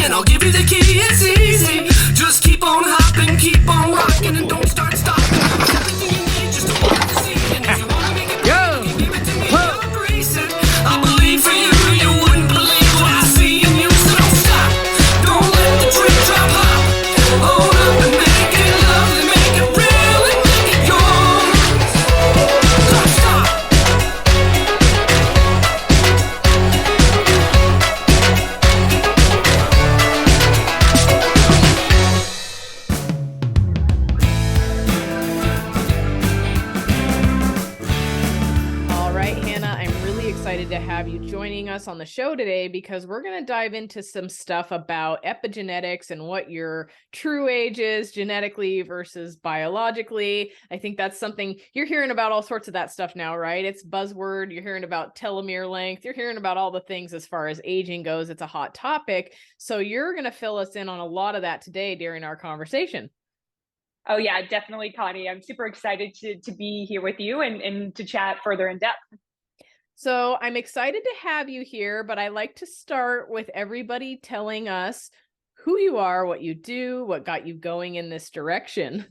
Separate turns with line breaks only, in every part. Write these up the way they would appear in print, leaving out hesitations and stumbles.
and I'll give you the key. It's easy. Just keep on hopping, keep on rocking, and don't start stopping. It's everything you need just to walk the scene. And if you wanna make it better, you give it to me, I'll grease it. I believe for you, you wouldn't believe what I see in you. So don't stop, don't let the dream drop off. Hold up and make it lovely, make it real, and make it yours. Don't stop.
All right, Hannah, I'm really excited to have you joining us on the show today because we're going to dive into some stuff about epigenetics and what your true age is genetically versus biologically. I think that's something you're hearing about, all sorts of that stuff now, right? It's buzzword. You're hearing about telomere length. You're hearing about all the things as far as aging goes. It's a hot topic. So you're going to fill us in on a lot of that today during our conversation.
Oh yeah, definitely, Connie. I'm super excited to be here with you and to chat further in depth.
So I'm excited to have you here, but I like to start with everybody telling us who you are, what you do, what got you going in this direction.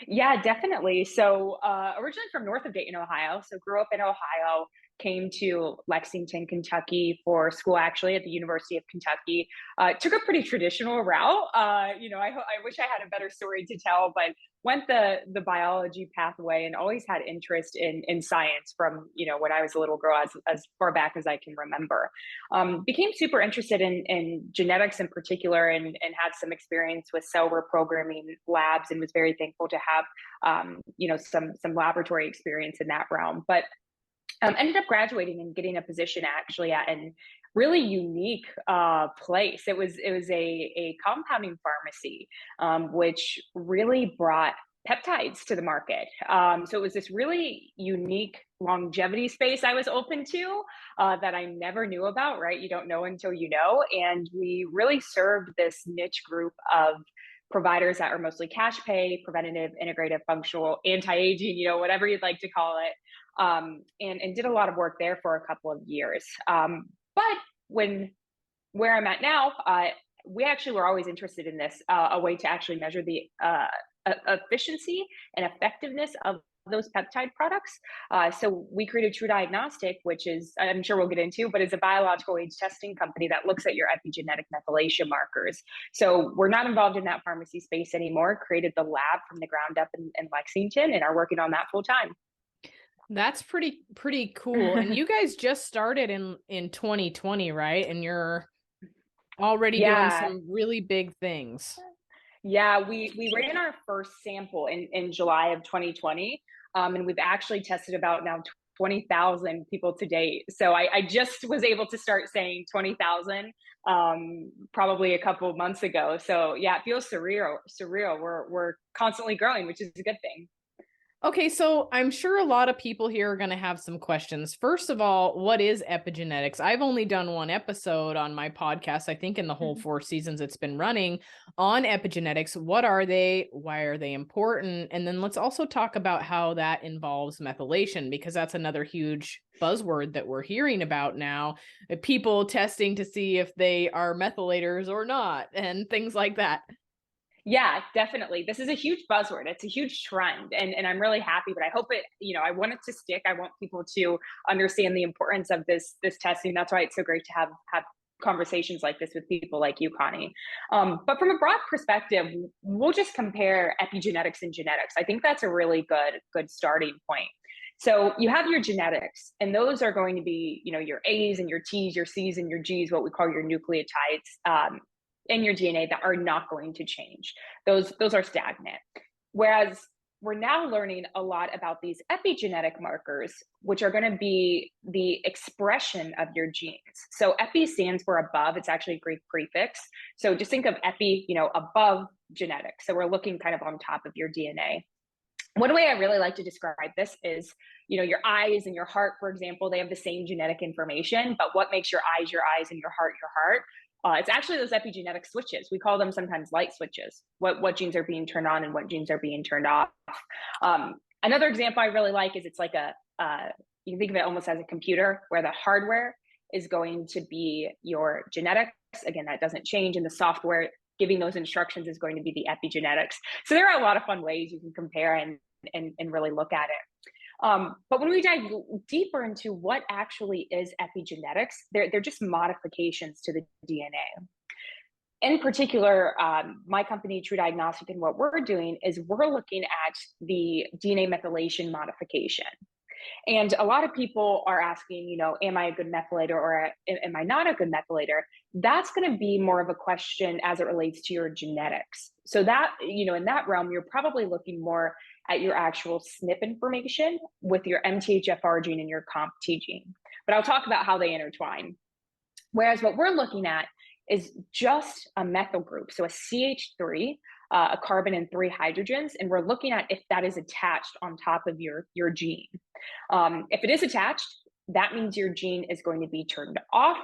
Yeah, definitely. So originally from north of Dayton, Ohio. So grew up in Ohio, came to Lexington, Kentucky for school, actually at the University of Kentucky. Took a pretty traditional route. I wish I had a better story to tell, but went the biology pathway and always had interest in science from, when I was a little girl, as far back as I can remember. Became super interested in genetics in particular, and had some experience with cell reprogramming labs, and was very thankful to have some laboratory experience in that realm. But ended up graduating and getting a position actually at an really unique place. It was a compounding pharmacy, which really brought peptides to the market. So it was this really unique longevity space I was open to that I never knew about, right? You don't know until you know. And we really served this niche group of providers that are mostly cash pay, preventative, integrative, functional, anti-aging, whatever you'd like to call it. And did a lot of work there for a couple of years. But where I'm at now, we actually were always interested in this, a way to actually measure the efficiency and effectiveness of those peptide products. So we created True Diagnostic, which is, I'm sure we'll get into, but is a biological age testing company that looks at your epigenetic methylation markers. So we're not involved in that pharmacy space anymore, created the lab from the ground up in Lexington, and are working on that full time.
That's pretty cool. And you guys just started in 2020, right? And you're already doing some really big things.
Yeah, we ran our first sample in July of 2020. And we've actually tested about now 20,000 people to date. So I just was able to start saying 20,000 probably a couple of months ago. So yeah, it feels surreal. We're constantly growing, which is a good thing.
Okay, so I'm sure a lot of people here are going to have some questions. First of all, what is epigenetics? I've only done one episode on my podcast, I think in the whole 4 seasons it's been running, on epigenetics. What are they? Why are they important? And then let's also talk about how that involves methylation, because that's another huge buzzword that we're hearing about now. People testing to see if they are methylators or not, and things like that.
Yeah, definitely. This is a huge buzzword. It's a huge trend, and I'm really happy, but I hope it, I want it to stick. I want people to understand the importance of this testing. That's why it's so great to have conversations like this with people like you, Connie. But from a broad perspective, we'll just compare epigenetics and genetics. I think that's a really good starting point. So you have your genetics, and those are going to be, your A's and your T's, your C's and your G's, what we call your nucleotides. In your DNA that are not going to change. Those are stagnant. Whereas we're now learning a lot about these epigenetic markers, which are going to be the expression of your genes. So epi stands for above. It's actually a Greek prefix. So just think of epi, above genetics. So we're looking kind of on top of your DNA. One way I really like to describe this is, your eyes and your heart, for example, they have the same genetic information, but what makes your eyes and your heart? It's actually those epigenetic switches. We call them sometimes light switches, what genes are being turned on and what genes are being turned off. Another example I really like is it's like you can think of it almost as a computer, where the hardware is going to be your genetics Again, that doesn't change, and the software giving those instructions is going to be the epigenetics. So there are a lot of fun ways you can compare and really look at it. But when we dive deeper into what actually is epigenetics, they're just modifications to the DNA. In particular, my company, True Diagnostic, and what we're doing is we're looking at the DNA methylation modification. And a lot of people are asking, am I a good methylator or am I not a good methylator? That's going to be more of a question as it relates to your genetics. So that, in that realm, you're probably looking more at your actual SNP information with your MTHFR gene and your COMT gene. But I'll talk about how they intertwine. Whereas what we're looking at is just a methyl group. So a CH3, a carbon and 3 hydrogens, and we're looking at if that is attached on top of your gene. If it is attached, that means your gene is going to be turned off.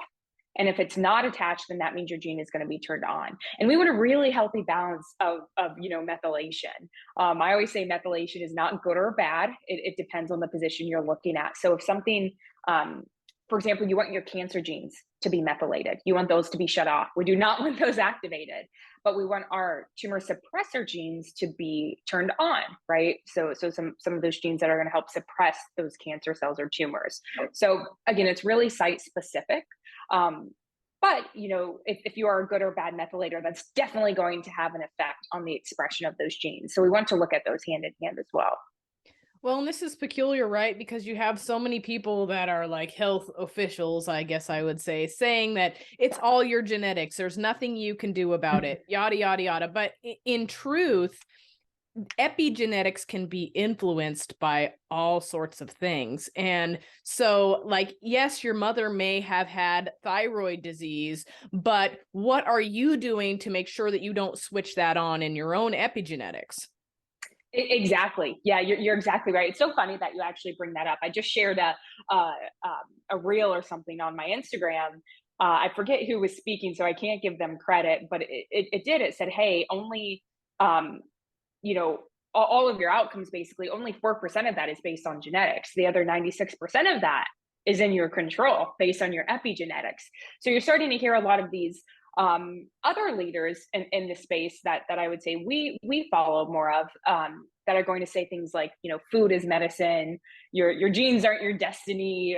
And if it's not attached, then that means your gene is going to be turned on. And we want a really healthy balance of methylation. I always say methylation is not good or bad. It depends on the position you're looking at. So if something, for example, you want your cancer genes to be methylated. You want those to be shut off. We do not want those activated, but we want our tumor suppressor genes to be turned on, right? So some of those genes that are going to help suppress those cancer cells or tumors. So again, it's really site specific. But if you are a good or bad methylator, that's definitely going to have an effect on the expression of those genes. So we want to look at those hand in hand as well.
Well, and this is peculiar, right? Because you have so many people that are like health officials, I guess I would say, saying that it's all your genetics. There's nothing you can do about it, yada, yada, yada. But in truth, epigenetics can be influenced by all sorts of things. And so, like, yes, your mother may have had thyroid disease, but what are you doing to make sure that you don't switch that on in your own epigenetics?
Exactly. Yeah, you're exactly right. It's so funny that you actually bring that up. I just shared a reel or something on my Instagram. I forget who was speaking, so I can't give them credit, but it did. It said, hey, only, all of your outcomes, basically, only 4% of that is based on genetics. The other 96% of that is in your control based on your epigenetics. So you're starting to hear a lot of these other leaders in the space that I would say we follow more of, that are going to say things like, food is medicine, your genes aren't your destiny.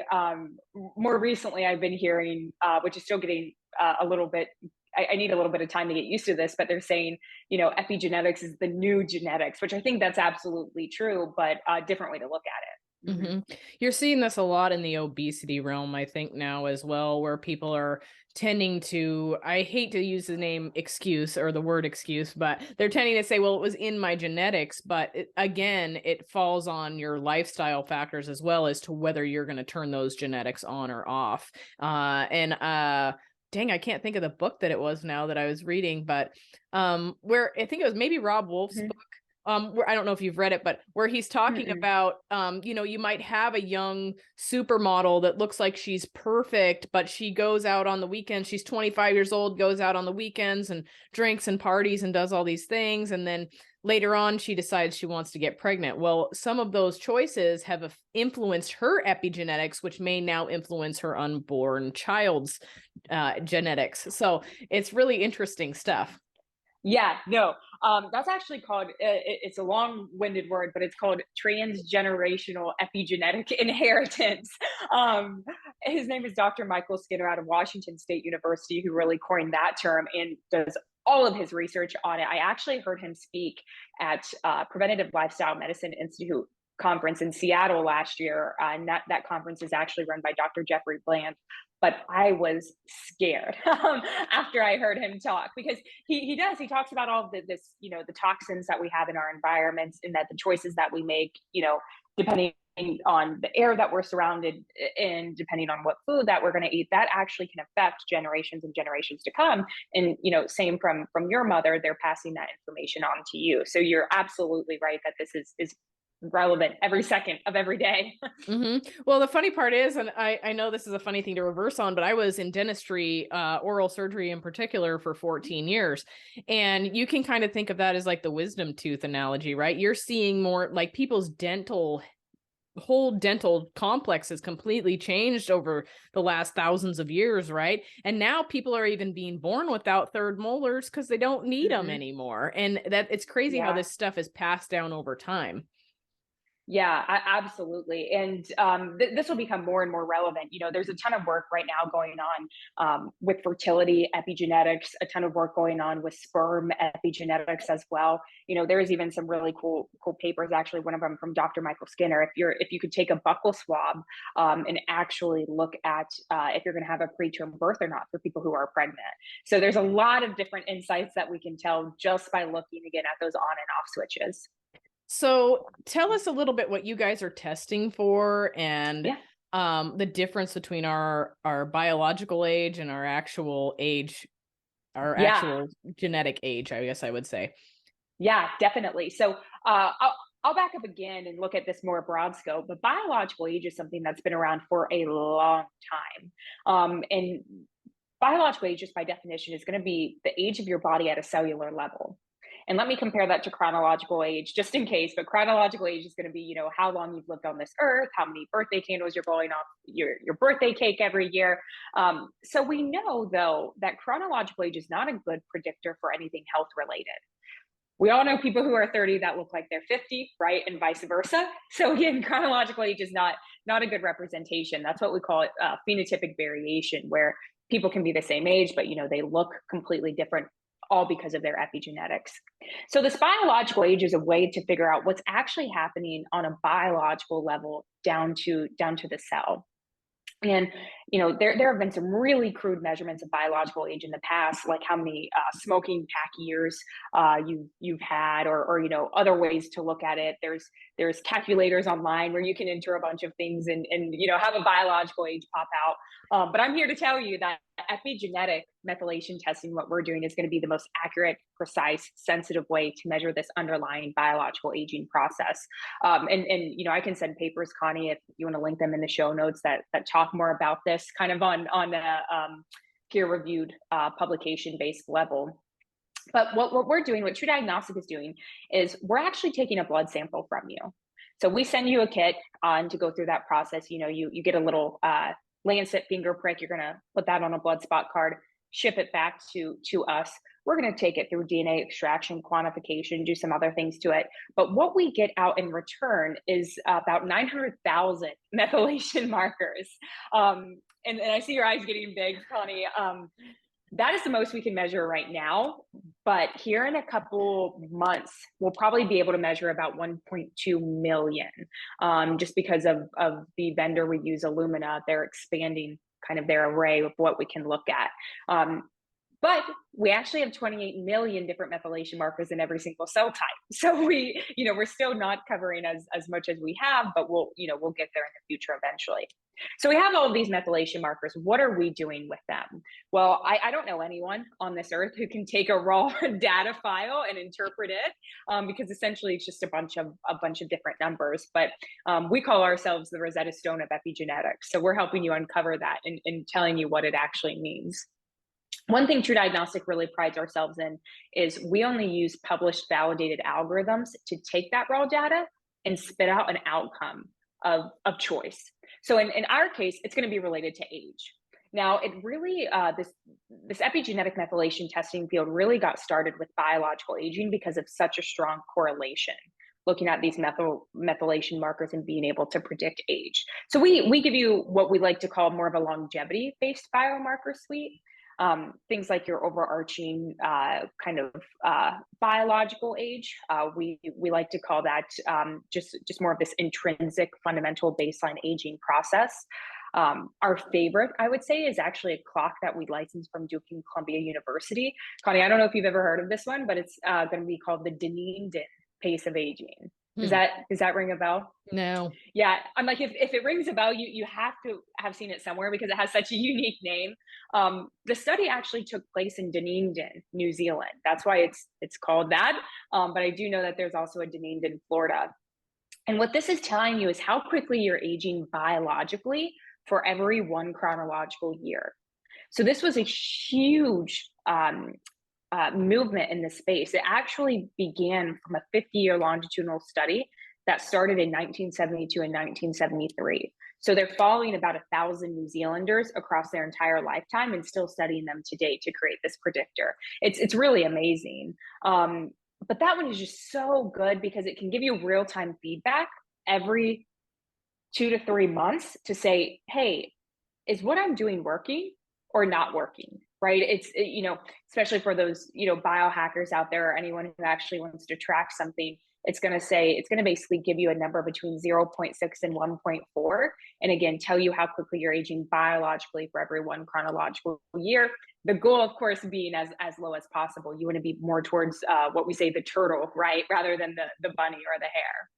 More recently, I've been hearing, which is still getting a little bit, I need a little bit of time to get used to this, but they're saying, epigenetics is the new genetics, which I think that's absolutely true, but a different way to look at it.
Mm-hmm. You're seeing this a lot in the obesity realm, I think, now as well, where people are tending to, I hate to use the name excuse or the word excuse, but they're tending to say, well, it was in my genetics. But again, it falls on your lifestyle factors as well as to whether you're going to turn those genetics on or off. Dang, I can't think of the book that it was now that I was reading, but where I think it was maybe Rob Wolf's book. Where, I don't know if you've read it, but where he's talking about, you might have a young supermodel that looks like she's perfect, but she goes out on the weekends. She's 25 years old, goes out on the weekends and drinks and parties and does all these things. And then later on, she decides she wants to get pregnant. Well, some of those choices have influenced her epigenetics, which may now influence her unborn child's genetics. So it's really interesting stuff.
Yeah, no, that's actually called, it's a long-winded word, but it's called transgenerational epigenetic inheritance. His name is Dr. Michael Skinner out of Washington State University, who really coined that term and does all of his research on it. I actually heard him speak at Preventative Lifestyle Medicine Institute conference in Seattle last year, and that conference is actually run by Dr. Jeffrey Bland. But I was scared after I heard him talk, because he talks about all of this, the toxins that we have in our environments, and that the choices that we make, depending on the air that we're surrounded in, depending on what food that we're going to eat, that actually can affect generations and generations to come. And, same from your mother, they're passing that information on to you. So you're absolutely right that this is relevant every second of every day.
Well, the funny part is, and I know this is a funny thing to reverse on, but I was in dentistry, oral surgery in particular, for 14 years. And you can kind of think of that as like the wisdom tooth analogy, right? You're seeing more like people's dental whole dental complex has completely changed over the last thousands of years, right? And now people are even being born without third molars because they don't need them anymore. And that it's crazy how this stuff is passed down over time.
Yeah, absolutely. And this will become more and more relevant. You know, there's a ton of work right now going on with fertility epigenetics, a ton of work going on with sperm epigenetics as well. You know, there's even some really cool papers. Actually, one of them from Dr. Michael Skinner. If you could take a buccal swab and actually look at if you're going to have a preterm birth or not for people who are pregnant. So there's a lot of different insights that we can tell just by looking again at those on and off switches.
So tell us a little bit what you guys are testing for and the difference between our biological age and our actual age, our actual genetic age, I guess I would say.
Yeah, definitely. So I'll back up again and look at this more broad scope, but biological age is something that's been around for a long time. And biological age, just by definition, is going to be the age of your body at a cellular level. And let me compare that to chronological age, just in case. But chronological age is going to be, you know, how long you've lived on this earth, how many birthday candles you're blowing off your birthday cake every year. So we know, though, that chronological age is not a good predictor for anything health related. We all know people who are 30 that look like they're 50, right? And vice versa. So again, chronological age is not a good representation. That's what we call it phenotypic variation, where people can be the same age, but you know, they look completely different, all because of their epigenetics. So this biological age is a way to figure out what's actually happening on a biological level down to the cell. And you know, there have been some really crude measurements of biological age in the past, like how many smoking pack years you've had, or you know, other ways to look at it. There's calculators online where you can enter a bunch of things and you know, have a biological age pop out. But I'm here to tell you that epigenetic methylation testing, what we're doing, is going to be the most accurate, precise, sensitive way to measure this underlying biological aging process. And you know, I can send papers, Connie, if you want to link them in the show notes that talk more about this, kind of on a peer-reviewed publication-based level. But what we're doing, what True Diagnostic is doing, is we're actually taking a blood sample from you. So we send you a kit on to go through that process. You know, you get a little Lancet finger prick. You're going to put that on a blood spot card, ship it back to us. We're going to take it through DNA extraction, quantification, do some other things to it. But what we get out in return is about 900,000 methylation markers. And I see your eyes getting big, Connie. That is the most we can measure right now. But here in a couple months, we'll probably be able to measure about 1.2 million, just because of the vendor we use, Illumina. They're expanding kind of their array of what we can look at. But we actually have 28 million different methylation markers in every single cell type. So we're still not covering as much as we have, but we'll get there in the future eventually. So we have all of these methylation markers. What are we doing with them? Well, I don't know anyone on this earth who can take a raw data file and interpret it, because essentially it's just a bunch of different numbers. But we call ourselves the Rosetta Stone of epigenetics. So we're helping you uncover that and telling you what it actually means. One thing True Diagnostic really prides ourselves in is we only use published validated algorithms to take that raw data and spit out an outcome of choice. So in our case, it's going to be related to age. Now, it really, this epigenetic methylation testing field really got started with biological aging because of such a strong correlation, looking at these methylation markers and being able to predict age. So we give you what we like to call more of a longevity-based biomarker suite. Things like your overarching kind of biological age. We like to call that just more of this intrinsic fundamental baseline aging process. Our favorite, I would say, is actually a clock that we licensed from Duke and Columbia University. Connie, I don't know if you've ever heard of this one, but it's going to be called the Dunedin pace of aging. Does that ring a bell?
No.
Yeah, I'm like, if it rings a bell, you have to have seen it somewhere because it has such a unique name. The study actually took place in Dunedin, New Zealand. That's why it's called that. But I do know that there's also a Dunedin, Florida. And what this is telling you is how quickly you're aging biologically for every one chronological year. So this was a huge movement in this space. It actually began from a 50-year longitudinal study that started in 1972 and 1973. So they're following about 1,000 New Zealanders across their entire lifetime and still studying them today to create this predictor. It's really amazing. But that one is just so good because it can give you real-time feedback every 2 to 3 months to say, hey, is what I'm doing working or not working? Right? Especially for those, biohackers out there or anyone who actually wants to track something, it's going to basically give you a number between 0.6 and 1.4. And again, tell you how quickly you're aging biologically for every one chronological year. The goal, of course, being as low as possible. You want to be more towards what we say the turtle, right? Rather than the bunny or the hare.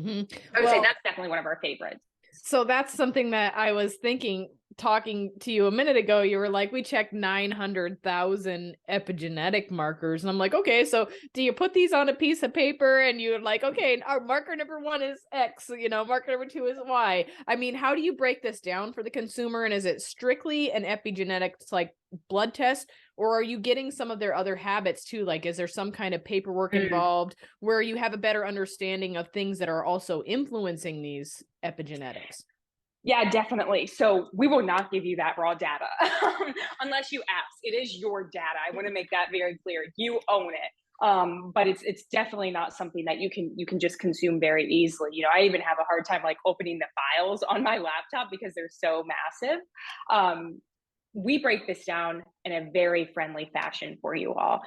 Mm-hmm.
I would say that's definitely one of our favorites.
So that's something that I was thinking, talking to you a minute ago. You were like, we checked 900,000 epigenetic markers. And I'm like, okay, so do you put these on a piece of paper and you're like, okay, our marker number 1 is X, marker number 2 is Y. I mean, how do you break this down for the consumer? And is it strictly an epigenetics like blood test, or are you getting some of their other habits too? Like, is there some kind of paperwork involved where you have a better understanding of things that are also influencing these epigenetics?
Yeah, definitely. So we will not give you that raw data unless you ask. It is your data. I want to make that very clear. You own it. But it's definitely not something that you can just consume very easily. I even have a hard time like opening the files on my laptop because they're so massive. We break this down in a very friendly fashion for you all.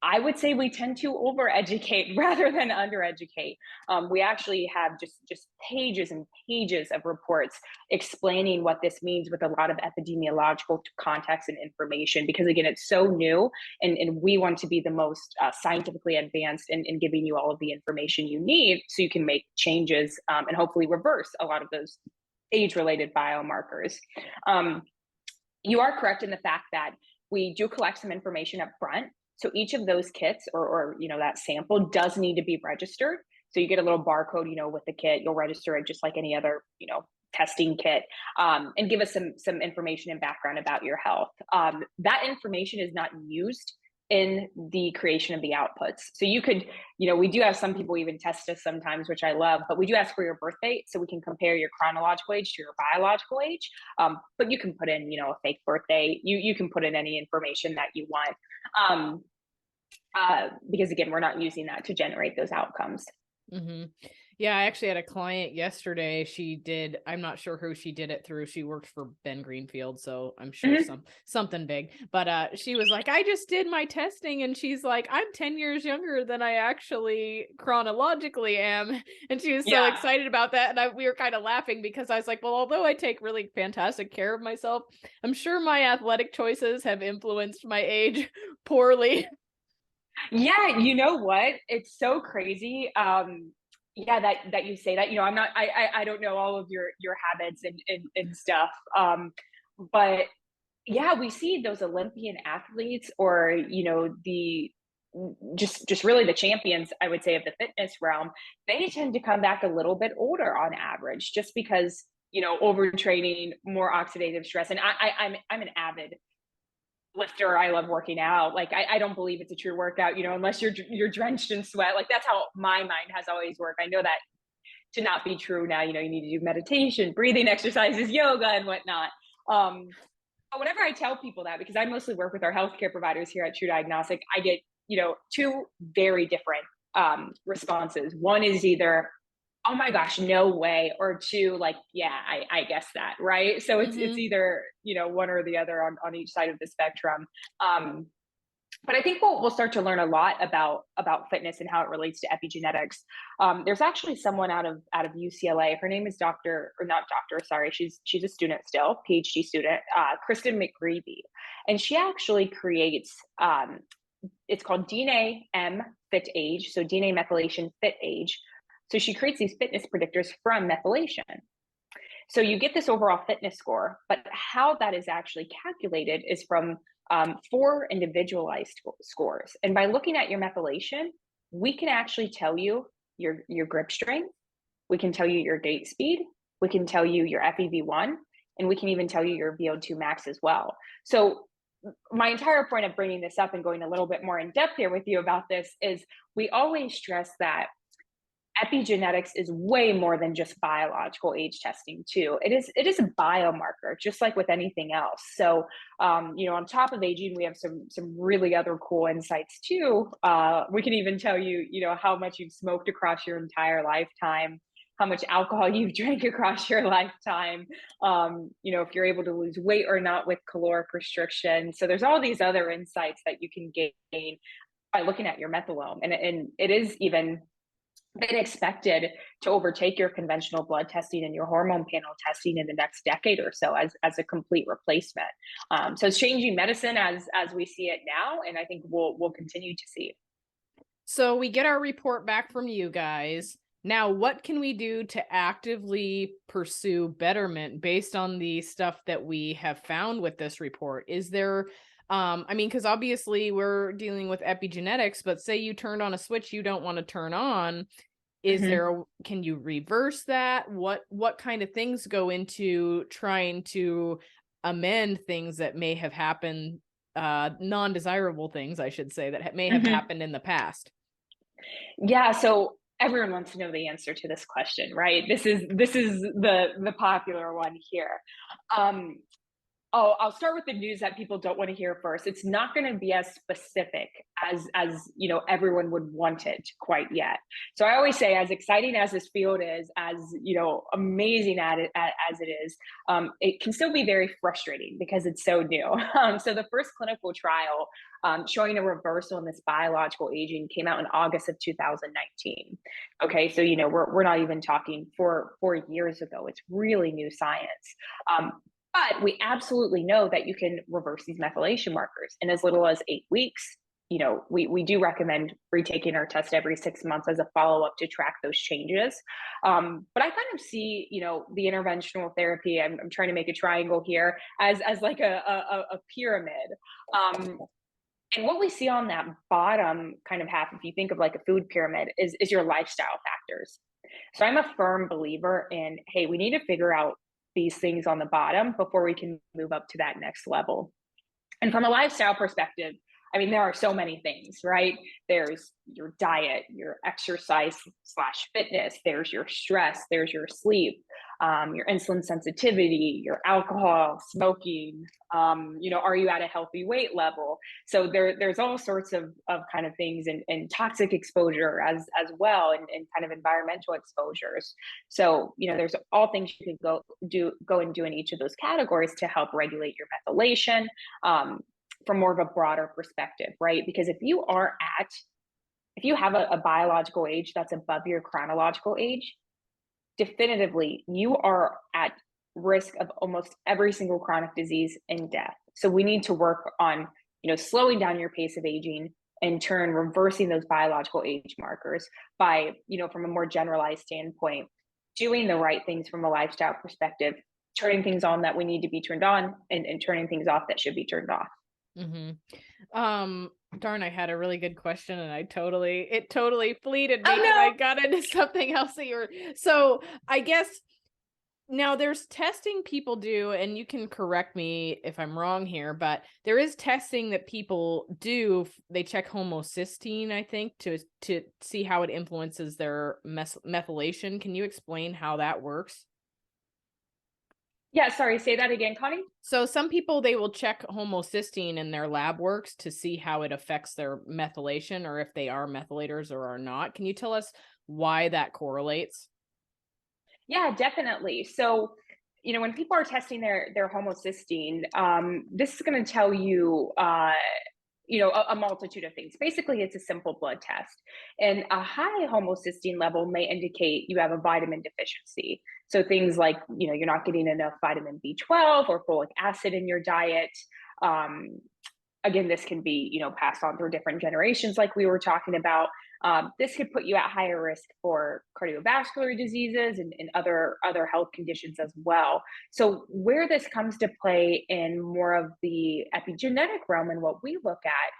I would say we tend to overeducate rather than undereducate. We actually have just pages and pages of reports explaining what this means with a lot of epidemiological context and information, because again, it's so new and we want to be the most scientifically advanced in giving you all of the information you need so you can make changes and hopefully reverse a lot of those age-related biomarkers. You are correct in the fact that we do collect some information up front. So each of those kits or that sample does need to be registered. So you get a little barcode, with the kit. You'll register it just like any other, testing kit, and give us some information and background about your health. That information is not used in the creation of the outputs. So you could, we do have some people even test us sometimes, which I love, but we do ask for your birth date so we can compare your chronological age to your biological age. But you can put in, a fake birthday. You can put in any information that you want. Because again, we're not using that to generate those outcomes.
Mm-hmm. Yeah, I actually had a client yesterday. I'm not sure who she did it through. She worked for Ben Greenfield, so I'm sure something big. But she was like, I just did my testing, and she's like, I'm 10 years younger than I actually chronologically am. And she was so excited about that. And we were kind of laughing because I was like, well, although I take really fantastic care of myself, I'm sure my athletic choices have influenced my age poorly.
Yeah, you know what? It's so crazy. Yeah, that you say that. I don't know all of your habits and stuff. But yeah, we see those Olympian athletes or the just really the champions, I would say, of the fitness realm. They tend to come back a little bit older on average, just because overtraining, more oxidative stress. And I'm an avid lifter. I love working out. Like I don't believe it's a true workout, unless you're drenched in sweat. Like that's how my mind has always worked. I know that to not be true now. You need to do meditation, breathing exercises, yoga, and whatnot. But whenever I tell people that, because I mostly work with our healthcare providers here at True Diagnostic, I get two very different responses. One is either, oh my gosh, no way, or two, like, yeah, I guess that, right? So it's either one or the other on each side of the spectrum. But I think we'll start to learn a lot about fitness and how it relates to epigenetics. There's actually someone out of UCLA. Her name is she's a student still, PhD student, Kristen McGreevy, and she actually creates. It's called DNA M Fit Age, so DNA methylation fit age. So she creates these fitness predictors from methylation. So you get this overall fitness score, but how that is actually calculated is from 4 individualized scores. And by looking at your methylation, we can actually tell you your grip strength, we can tell you your gait speed, we can tell you your FEV1, and we can even tell you your VO2 max as well. So my entire point of bringing this up and going a little bit more in depth here with you about this is we always stress that epigenetics is way more than just biological age testing too. It is a biomarker, just like with anything else. So, on top of aging, we have some really other cool insights too. We can even tell you, how much you've smoked across your entire lifetime, how much alcohol you've drank across your lifetime, if you're able to lose weight or not with caloric restriction. So there's all these other insights that you can gain by looking at your methylome, and it is even been expected to overtake your conventional blood testing and your hormone panel testing in the next decade or so as a complete replacement. So it's changing medicine as we see it now, and I think we'll continue to see.
So we get our report back from you guys. Now, what can we do to actively pursue betterment based on the stuff that we have found with this report? Is there because obviously we're dealing with epigenetics, but say you turned on a switch you don't want to turn on. Can you reverse that? What kind of things go into trying to amend things that may have happened, non-desirable things, I should say, that may have happened in the past?
Yeah, so everyone wants to know the answer to this question, right? This is the popular one here. I'll start with the news that people don't want to hear first. It's not going to be as specific as everyone would want it quite yet. So I always say, as exciting as this field is, as amazing at it as it is, it can still be very frustrating because it's so new. So the first clinical trial showing a reversal in this biological aging came out in August of 2019. Okay, so we're not even talking 4 years ago. It's really new science. But we absolutely know that you can reverse these methylation markers in as little as 8 weeks. We do recommend retaking our test every 6 months as a follow-up to track those changes. But I kind of see, the interventional therapy, I'm trying to make a triangle here, as like a pyramid. And what we see on that bottom kind of half, if you think of like a food pyramid, is your lifestyle factors. So I'm a firm believer in, hey, we need to figure out these things on the bottom before we can move up to that next level. And from a lifestyle perspective, there are so many things, right? There's your diet, your exercise/fitness, there's your stress, there's your sleep, your insulin sensitivity, your alcohol, smoking, are you at a healthy weight level? So there's all sorts of kind of things, and toxic exposure as well, and kind of environmental exposures. So, there's all things you can go and do in each of those categories to help regulate your methylation, from more of a broader perspective, right? Because if you have a biological age that's above your chronological age, definitively you are at risk of almost every single chronic disease and death. So we need to work on, slowing down your pace of aging, in turn reversing those biological age markers by, from a more generalized standpoint, doing the right things from a lifestyle perspective, turning things on that we need to be turned on, and turning things off that should be turned off.
Darn, I had a really good question and it totally fleeted me.
Oh, no.
And I got into something else so I guess now there's testing people do, and you can correct me if I'm wrong here, but there is testing that people do. They check homocysteine, I think, to see how it influences their methylation. Can you explain how that works?
Yeah, sorry, say that again, Connie.
So some people, they will check homocysteine in their lab works to see how it affects their methylation, or if they are methylators or are not. Can you tell us why that correlates?
Yeah, definitely. So, when people are testing their homocysteine, this is going to tell you, a multitude of things. Basically, it's a simple blood test. And a high homocysteine level may indicate you have a vitamin deficiency. So things like, you're not getting enough vitamin B12 or folic acid in your diet. Again, this can be, passed on through different generations, like we were talking about. This could put you at higher risk for cardiovascular diseases and other health conditions as well. So where this comes to play in more of the epigenetic realm and what we look at,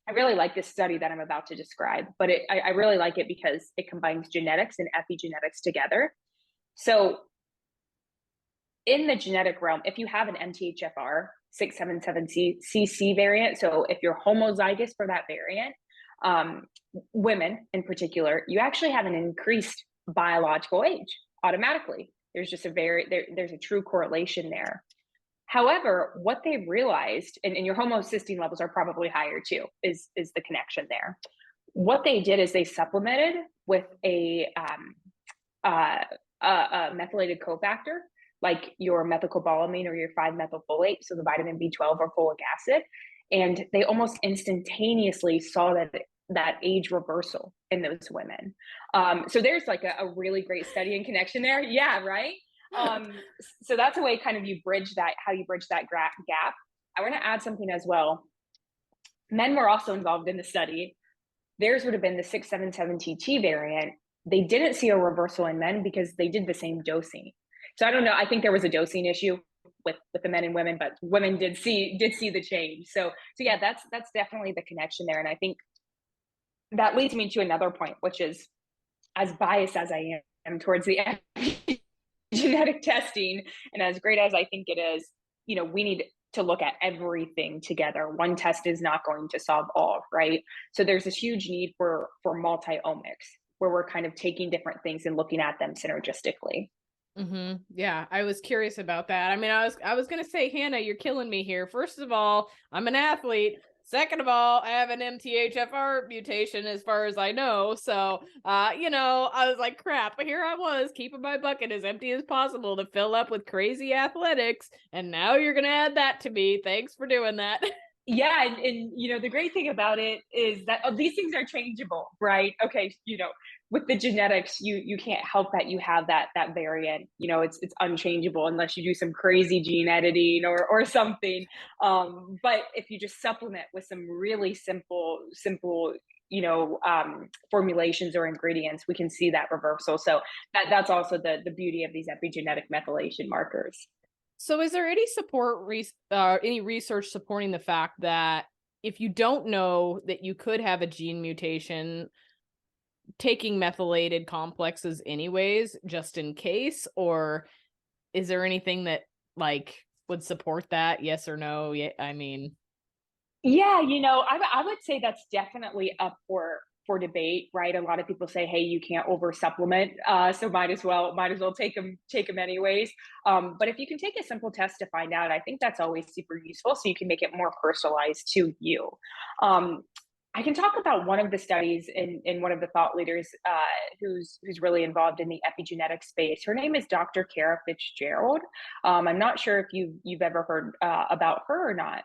I really like this study that I'm about to describe, but I really like it because it combines genetics and epigenetics together. So in the genetic realm, if you have an MTHFR 677CC variant, so if you're homozygous for that variant, women in particular, you actually have an increased biological age automatically. There's just there's a true correlation there. However, what they realized, and your homocysteine levels are probably higher too, is the connection there. What they did is they supplemented with a methylated cofactor, like your methylcobalamin or your 5-methylfolate, so the vitamin B12 or folic acid, and they almost instantaneously saw that age reversal in those women. So there's like a really great study and connection there. Yeah, right. So that's a way kind of how you bridge that gap. I want to add something as well. Men were also involved in the study. Theirs would have been the 677TT variant. They didn't see a reversal in men because they did the same dosing. So I don't know. I think there was a dosing issue with the men and women, but women did see the change. So yeah, that's definitely the connection there. And I think that leads me to another point, which is, as biased as I am towards the genetic testing, and as great as I think it is, we need to look at everything together. One test is not going to solve all, right? So there's this huge need for multi-omics, where we're kind of taking different things and looking at them synergistically.
Mm-hmm. Yeah, I was curious about that. I mean, I was gonna say, Hannah, you're killing me here. First of all, I'm an athlete. Second of all, I have an MTHFR mutation as far as I know. So, I was like, crap, here I was keeping my bucket as empty as possible to fill up with crazy athletics. And now you're going to add that to me. Thanks for doing that.
Yeah. And the great thing about it is that these things are changeable, right? Okay. With the genetics, you can't help that you have that variant. It's unchangeable unless you do some crazy gene editing or something. But if you just supplement with some really simple formulations or ingredients, we can see that reversal. So that's also the beauty of these epigenetic methylation markers.
So is there any any research supporting the fact that if you don't know that you could have a gene mutation, taking methylated complexes anyways, just in case? Or is there anything that would support that? Yes or no? Yeah, I mean.
Yeah, I would say that's definitely up for debate, right? A lot of people say, hey, you can't over supplement, so might as well take them anyways. But if you can take a simple test to find out, I think that's always super useful, so you can make it more personalized to you. I can talk about one of the studies in one of the thought leaders who's really involved in the epigenetic space. Her name is Dr. Kara Fitzgerald. I'm not sure if you've ever heard about her or not.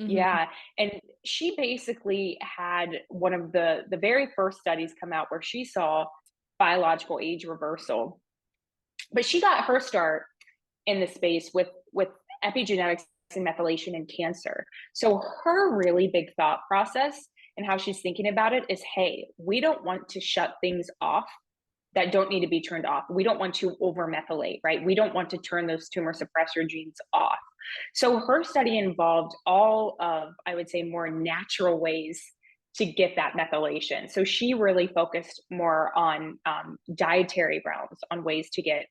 Mm-hmm.
Yeah. And she basically had one of the very first studies come out where she saw biological age reversal. But she got her start in the space with epigenetics and methylation in cancer. So her really big thought process and how she's thinking about it is, hey, we don't want to shut things off that don't need to be turned off. We don't want to over-methylate, right? We don't want to turn those tumor suppressor genes off. So her study involved all of, I would say, more natural ways to get that methylation. So she really focused more on dietary realms, on ways to get,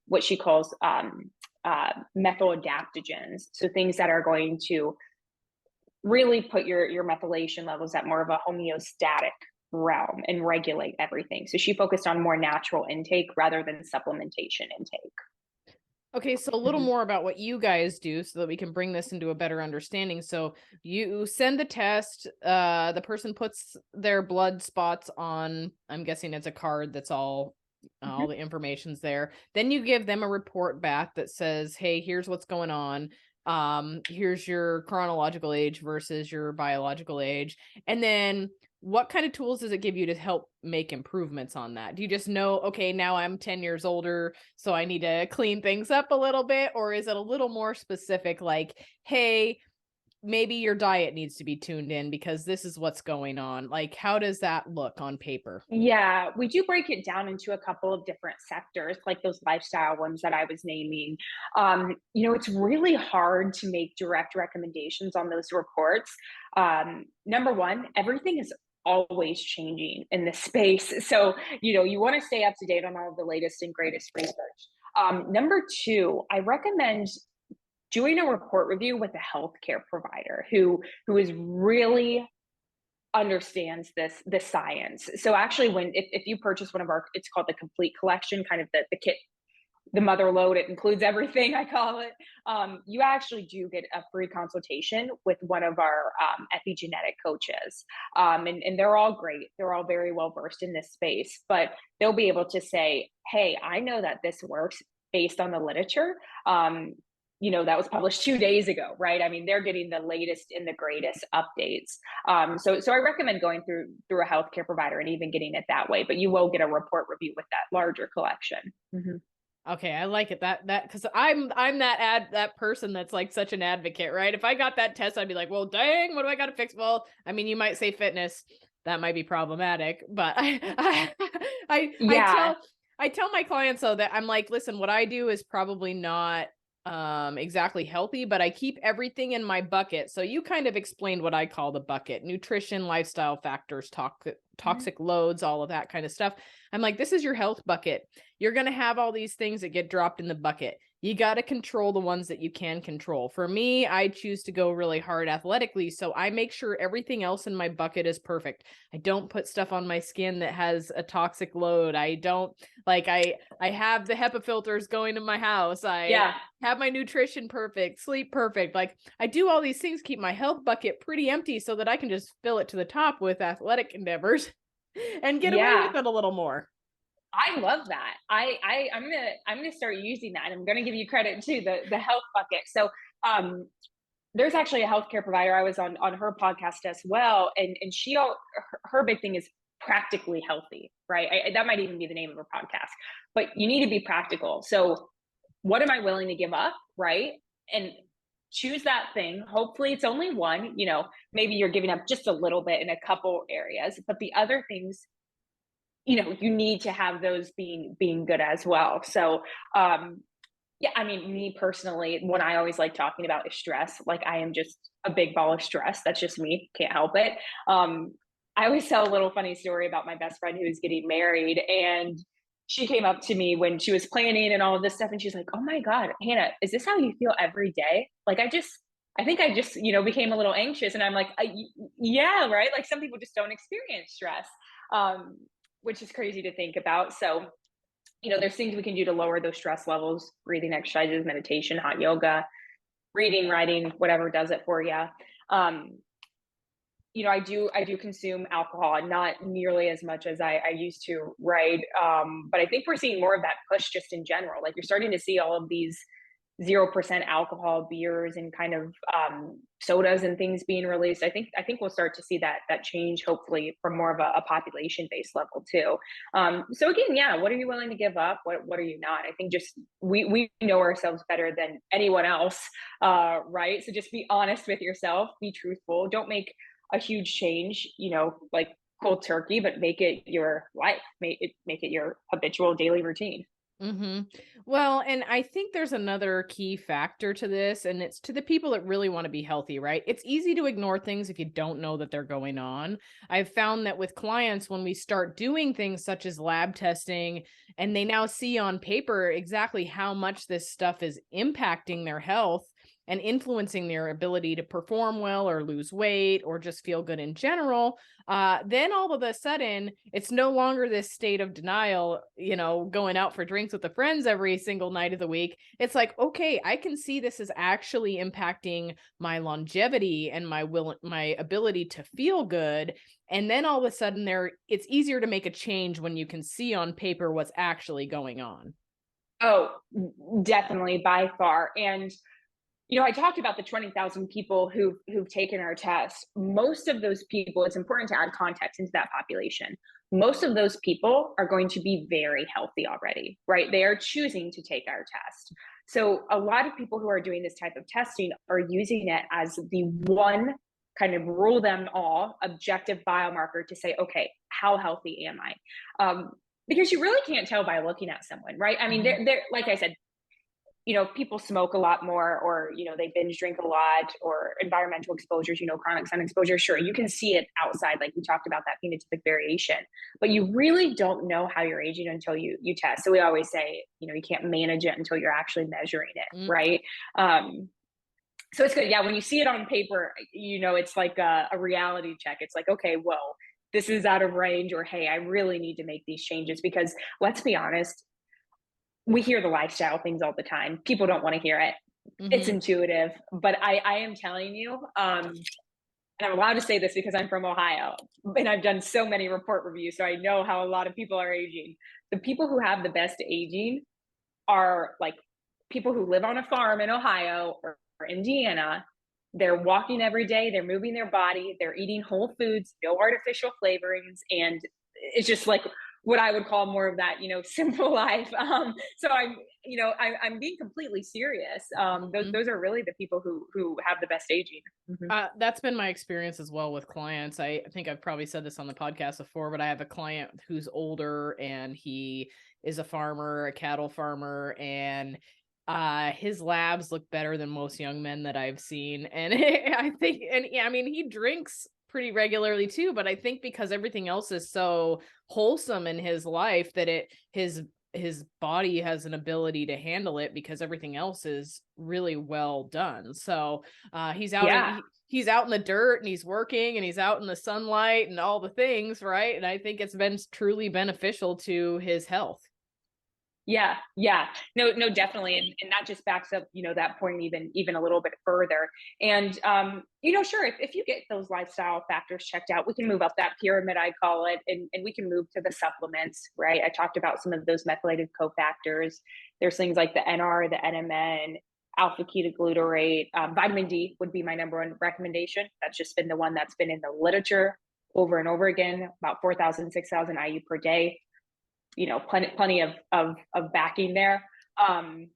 what she calls methyl adaptogens. So things that are going to really put your methylation levels at more of a homeostatic realm and regulate everything. So she focused on more natural intake rather than supplementation intake.
Okay, so a little more about what you guys do so that we can bring this into a better understanding. So you send the test, the person puts their blood spots on, I'm guessing it's a card that's all the information's there. Then you give them a report back that says, hey, here's what's going on. Here's your chronological age versus your biological age. And then what kind of tools does it give you to help make improvements on that? Do you just know, okay, now I'm 10 years older, so I need to clean things up a little bit? Or is it a little more specific, like, hey, maybe your diet needs to be tuned in because this is what's going on? Like, how does that look on paper?
Yeah, we do break it down into a couple of different sectors, like those lifestyle ones that I was naming. It's really hard to make direct recommendations on those reports. Number one, everything is always changing in this space. So, you want to stay up to date on all of the latest and greatest research. Number two, I recommend doing a report review with a healthcare provider who is really understands this science. So actually, if you purchase one of our, it's called the complete collection, kind of the kit, the mother load, it includes everything, I call it. You actually do get a free consultation with one of our epigenetic coaches. And they're all great. They're all very well versed in this space, but they'll be able to say, hey, I know that this works based on the literature. That was published 2 days ago, right? I mean, they're getting the latest and the greatest updates. So I recommend going through a healthcare provider and even getting it that way, but you will get a report review with that larger collection. Mm-hmm.
Okay, I like it that because I'm that person that's like such an advocate, right? If I got that test, I'd be like, well, dang, what do I got to fix? Well, I mean, you might say fitness, that might be problematic, but
Yeah.
I tell my clients though that I'm like, listen, what I do is probably not exactly healthy, but I keep everything in my bucket. So you kind of explained what I call the bucket: nutrition, lifestyle factors, toxic loads, all of that kind of stuff. I'm like, this is your health bucket. You're going to have all these things that get dropped in the bucket. You got to control the ones that you can control. For me, I choose to go really hard athletically. So I make sure everything else in my bucket is perfect. I don't put stuff on my skin that has a toxic load. I don't I have the HEPA filters going in my house. I have my nutrition perfect, sleep perfect. Like I do all these things, keep my health bucket pretty empty so that I can just fill it to the top with athletic endeavors and get away with it a little more.
I love that. I'm gonna start using that. I'm gonna give you credit too, the health bucket. So there's actually a healthcare provider. I was on her podcast as well, and her big thing is practically healthy, right? That might even be the name of her podcast. But you need to be practical. So what am I willing to give up, right? And choose that thing. Hopefully it's only one. Maybe you're giving up just a little bit in a couple areas, but the other things, you need to have those being good as well. So I mean, me personally, what I always like talking about is stress. Like I am just a big ball of stress. That's just me. Can't help it. I always tell a little funny story about my best friend who's getting married, and she came up to me when she was planning and all of this stuff, and she's like, "Oh my God, Hannah, is this how you feel every day?" Like I think I just became a little anxious, and I'm like, yeah, right. Like some people just don't experience stress, which is crazy to think about. So there's things we can do to lower those stress levels: breathing exercises, meditation, hot yoga, reading, writing, whatever does it for you. I do consume alcohol, not nearly as much as I used to, right? But I think we're seeing more of that push just in general. Like you're starting to see all of these 0% alcohol beers and kind of sodas and things being released. I think we'll start to see that change, hopefully, from more of a population-based level too. So again, what are you willing to give up? What are you not? I think just we know ourselves better than anyone else, right? So just be honest with yourself, be truthful. Don't make a huge change, like cold turkey, but make it your life. Make it your habitual daily routine.
Mm-hmm. Well, and I think there's another key factor to this, and it's to the people that really want to be healthy, right? It's easy to ignore things if you don't know that they're going on. I've found that with clients, when we start doing things such as lab testing, and they now see on paper exactly how much this stuff is impacting their health and influencing their ability to perform well or lose weight or just feel good in general, then all of a sudden, it's no longer this state of denial, going out for drinks with the friends every single night of the week. It's like, okay, I can see this is actually impacting my longevity and my ability to feel good. And then all of a sudden it's easier to make a change when you can see on paper what's actually going on.
Oh, definitely, by far. And I talked about the 20,000 people who've taken our test. Most of those people, it's important to add context into that population. Most of those people are going to be very healthy already, right? They are choosing to take our test. So a lot of people who are doing this type of testing are using it as the one kind of rule them all objective biomarker to say, okay, how healthy am I? Because you really can't tell by looking at someone, right? I mean, they're like I said, people smoke a lot more, or, they binge drink a lot, or environmental exposures, chronic sun exposure. Sure, you can see it outside. Like we talked about that phenotypic variation, but you really don't know how you're aging until you test. So we always say, you can't manage it until you're actually measuring it. Right. So it's good. Yeah, when you see it on paper, it's like a reality check. It's like, okay, well, this is out of range, or hey, I really need to make these changes because let's be honest, we hear the lifestyle things all the time. People don't want to hear it. It's
Hmm.
intuitive, but I am telling you, and I'm allowed to say this because I'm from Ohio and I've done so many report reviews, so I know how a lot of people are aging. The people who have the best aging are like people who live on a farm in Ohio or Indiana. They're walking every day, they're moving their body, they're eating whole foods, no artificial flavorings, and it's just like what I would call more of that, simple life. So I'm being completely serious. Those are really the people who have the best aging. Mhm.
That's been my experience as well with clients. I think I've probably said this on the podcast before, but I have a client who's older and he is a farmer, a cattle farmer, and his labs look better than most young men that I've seen. And I think, and yeah, I mean, he drinks pretty regularly too, but I think because everything else is so wholesome in his life that his body has an ability to handle it because everything else is really well done. So he's out
Yeah.
in he's out in the dirt and he's working and he's out in the sunlight and all the things, right? And I think it's been truly beneficial to his health.
Yeah, yeah. No, no, definitely. And that just backs up, that point even a little bit further. And sure, if you get those lifestyle factors checked out, we can move up that pyramid, I call it, and we can move to the supplements, right? I talked about some of those methylated cofactors. There's things like the NR, the NMN, alpha ketoglutarate, vitamin D would be my number one recommendation. That's just been the one that's been in the literature over and over again, about 4,000, 6,000 IU per day. Plenty of backing there. If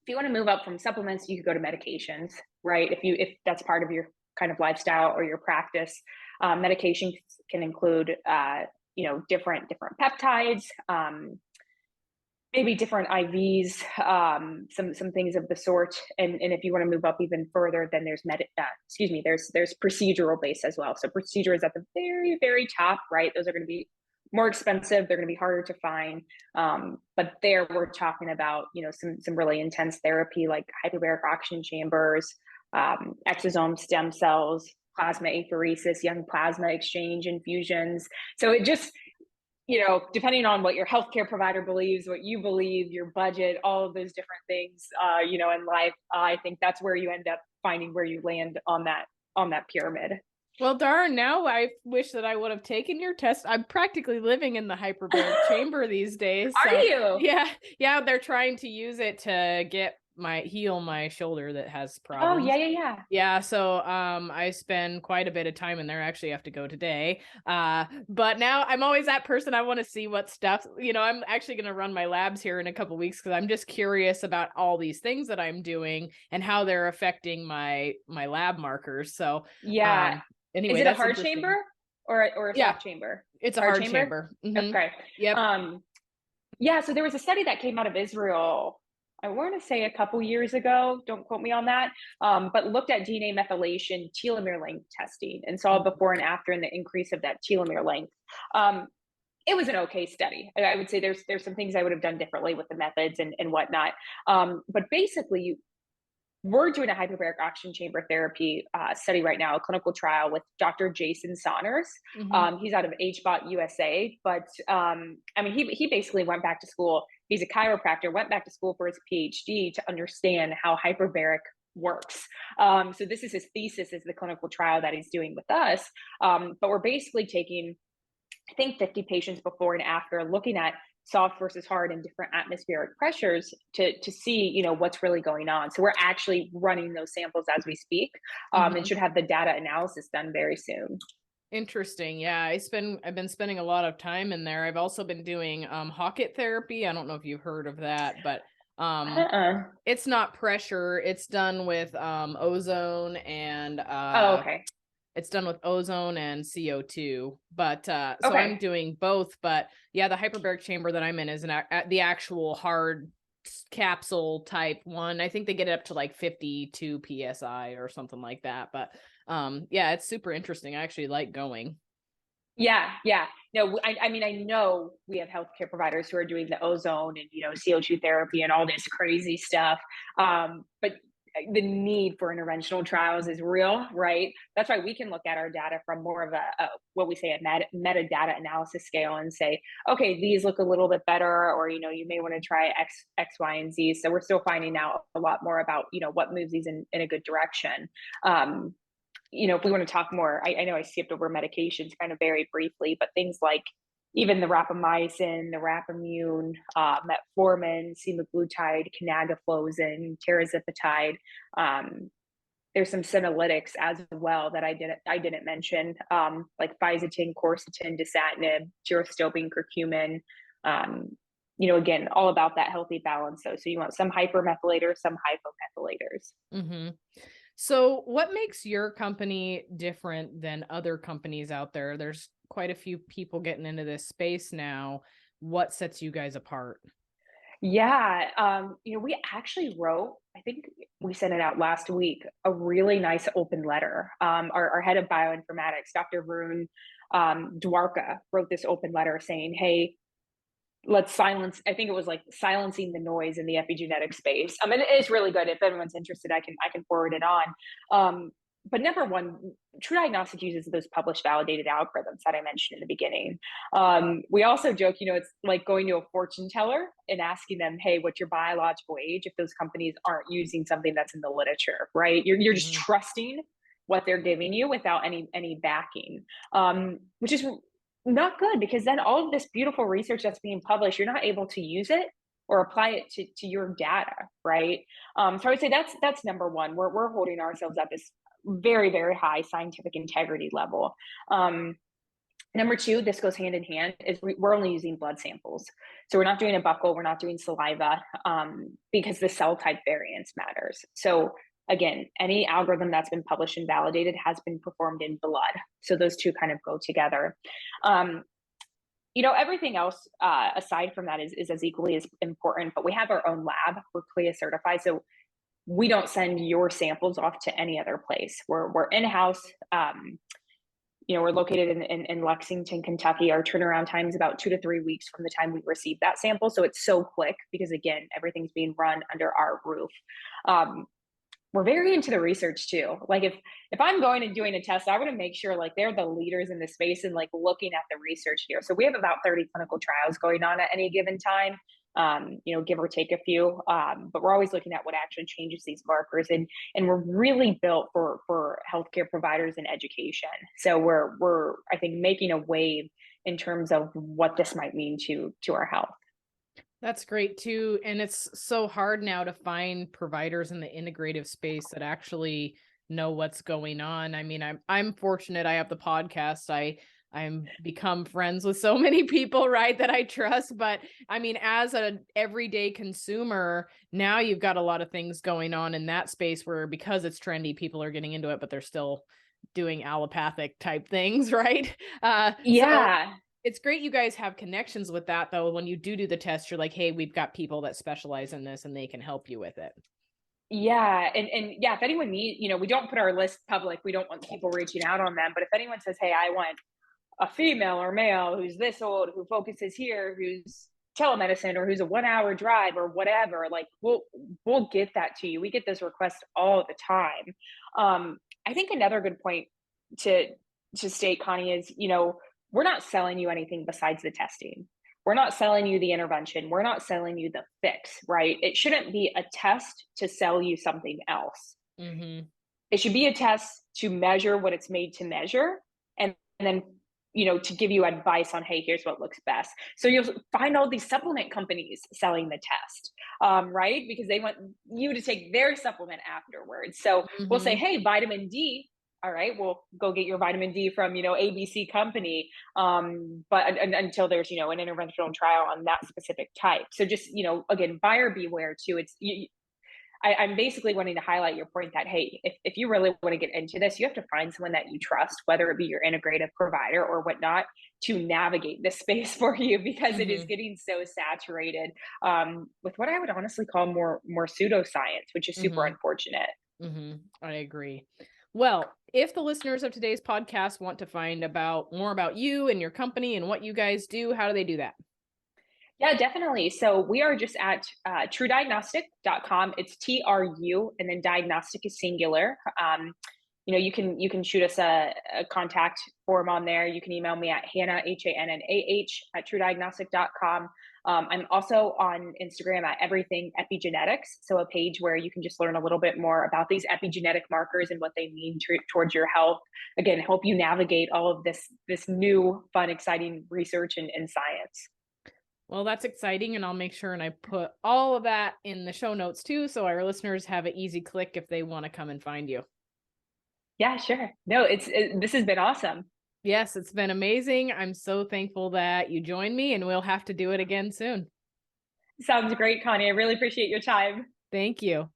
you want to move up from supplements, you could go to medications, right? If that's part of your kind of lifestyle or your practice, medications can include different peptides, maybe different IVs, some things of the sort. And if you want to move up even further, then there's procedural base as well. So procedure is at the very, very top, right? Those are going to be more expensive. They're going to be harder to find. But there we're talking about, some really intense therapy like hyperbaric oxygen chambers, exosome stem cells, plasma apheresis, young plasma exchange infusions. So it just, depending on what your healthcare provider believes, what you believe, your budget, all of those different things, in life, I think that's where you end up finding where you land on that pyramid.
Well, darn, now I wish that I would have taken your test. I'm practically living in the hyperbaric chamber these days.
Are
So
you?
yeah, they're trying to use it to heal my shoulder that has
Oh,
problems.
yeah.
Yeah, so I spend quite a bit of time in there. Actually, I have to go today. But now I'm always that person. I want to see what stuff, I'm actually going to run my labs here in a couple weeks because I'm just curious about all these things that I'm doing and how they're affecting my lab markers. So
Yeah.
anyway,
Is it a
that's
hard
interesting.
chamber or a
Yeah,
soft chamber?
it's a hard chamber.
Okay.
Yep.
Yeah, so there was a study that came out of Israel, I want to say a couple years ago, don't quote me on that, but looked at DNA methylation telomere length testing and saw before and after in the increase of that telomere length. It was an okay study. I would say there's some things I would have done differently with the methods and whatnot. But basically, we're doing a hyperbaric oxygen chamber therapy study right now, a clinical trial with Dr. Jason Saunders. He's out of HBOT USA, but he basically went back to school. He's a chiropractor, went back to school for his PhD to understand how hyperbaric works. So this is his thesis, is the clinical trial that he's doing with us. But we're basically taking, I think, 50 patients before and after, looking at soft versus hard and different atmospheric pressures to see what's really going on. So we're actually running those samples as we speak, and should have the data analysis done very soon.
Interesting. Yeah, I've been spending a lot of time in there. I've also been doing Hockett therapy. I don't know if you've heard of that, but it's not pressure. It's done with ozone and
okay.
It's done with ozone and CO2, but so
Okay.
I'm doing both. But yeah, the hyperbaric chamber that I'm in is the actual hard capsule type one. I think they get it up to like 52 psi or something like that. But yeah, it's super interesting. I actually like going.
Yeah. No, I mean, I know we have healthcare providers who are doing the ozone and CO2 therapy and all this crazy stuff. But the need for interventional trials is real, right? That's why we can look at our data from more of a what we say a metadata analysis scale and say, okay, these look a little bit better, or you may want to try X, Y, and Z. So we're still finding out a lot more about what moves these in a good direction. If we want to talk more, I know I skipped over medications kind of very briefly, but things like even the rapamycin, the rapamune, metformin, semaglutide, canagliflozin, tirzepatide. There's some senolytics as well that I didn't mention, like fisetin, quercetin, dasatinib, girostopine, curcumin. Again, all about that healthy balance. So you want some hypermethylators, some hypomethylators.
Mm-hmm. So what makes your company different than other companies out there? There's quite a few people getting into this space now. What sets you guys apart?
Yeah, we actually wrote, I think we sent it out last week, a really nice open letter. Our head of bioinformatics, Dr. Varun Dwarka, wrote this open letter saying, hey, let's silence, I think it was like silencing the noise in the epigenetic space. I mean, it's really good. If everyone's interested, I can forward it on. But number one, True Diagnostic uses those published validated algorithms that I mentioned in the beginning. We also joke, it's like going to a fortune teller and asking them, hey, what's your biological age, if those companies aren't using something that's in the literature, right? You're just trusting what they're giving you without any backing, which is not good, because then all of this beautiful research that's being published, you're not able to use it or apply it to your data, right? So I would say that's number one. We're holding ourselves up as very, very high scientific integrity level. Number two, this goes hand in hand, is we're only using blood samples. So we're not doing a buccal, we're not doing saliva, because the cell type variance matters. So again, any algorithm that's been published and validated has been performed in blood. So those two kind of go together. Everything else aside from that is as equally as important, but we have our own lab. We're CLIA certified. So we don't send your samples off to any other place. We're in-house. We're located in Lexington, Kentucky. Our turnaround time is about 2 to 3 weeks from the time we receive that sample. So it's so quick because, again, everything's being run under our roof. We're very into the research too. Like if I'm going and doing a test, I want to make sure like they're the leaders in the space and like looking at the research here. So we have about 30 clinical trials going on at any given time, give or take a few. But we're always looking at what actually changes these markers, and we're really built for healthcare providers and education. So we're I think making a wave in terms of what this might mean to our health.
That's great too. And it's so hard now to find providers in the integrative space that actually know what's going on. I mean, I'm fortunate I have the podcast. I'm become friends with so many people, right, that I trust. But I mean, as an everyday consumer, now you've got a lot of things going on in that space where, because it's trendy, people are getting into it, but they're still doing allopathic type things, right?
Yeah.
So it's great you guys have connections with that, though. When you do the test, you're like, hey, we've got people that specialize in this and they can help you with it.
Yeah. And yeah, if anyone needs, we don't put our list public. We don't want people reaching out on them. But if anyone says, hey, I want a female or male who's this old, who focuses here, who's telemedicine, or who's a 1 hour drive or whatever, like we'll get that to you. We get those requests all the time. I think another good point to state, Connie, is, we're not selling you anything besides the testing. We're not selling you the intervention. We're not selling you the fix, right? It shouldn't be a test to sell you something else.
Mm-hmm.
It should be a test to measure what it's made to measure, and then to give you advice on, hey, here's what looks best. So you'll find all these supplement companies selling the test, right? Because they want you to take their supplement afterwards. So we'll say, hey, vitamin D. All right, well, go get your vitamin D from, ABC company. But until there's, an interventional trial on that specific type. So just, again, buyer beware too. I'm basically wanting to highlight your point that, hey, if you really want to get into this, you have to find someone that you trust, whether it be your integrative provider or whatnot, to navigate this space for you, because it is getting so saturated with what I would honestly call more pseudoscience, which is super unfortunate.
I agree. Well, if the listeners of today's podcast want to find more about you and your company and what you guys do, how do they do that?
Yeah, definitely. So we are just at truediagnostic.com. It's TRU and then diagnostic is singular. You can shoot us a contact form on there. You can email me at Hannah, HANNAH at truediagnostic.com. I'm also on Instagram at Everything Epigenetics. So a page where you can just learn a little bit more about these epigenetic markers and what they mean towards your health. Again, help you navigate all of this new, fun, exciting research and science.
Well, that's exciting, and I'll make sure and I put all of that in the show notes too, so our listeners have an easy click if they want to come and find you.
Yeah, sure. No, this has been awesome.
Yes, it's been amazing. I'm so thankful that you joined me, and we'll have to do it again soon.
Sounds great, Connie. I really appreciate your time.
Thank you.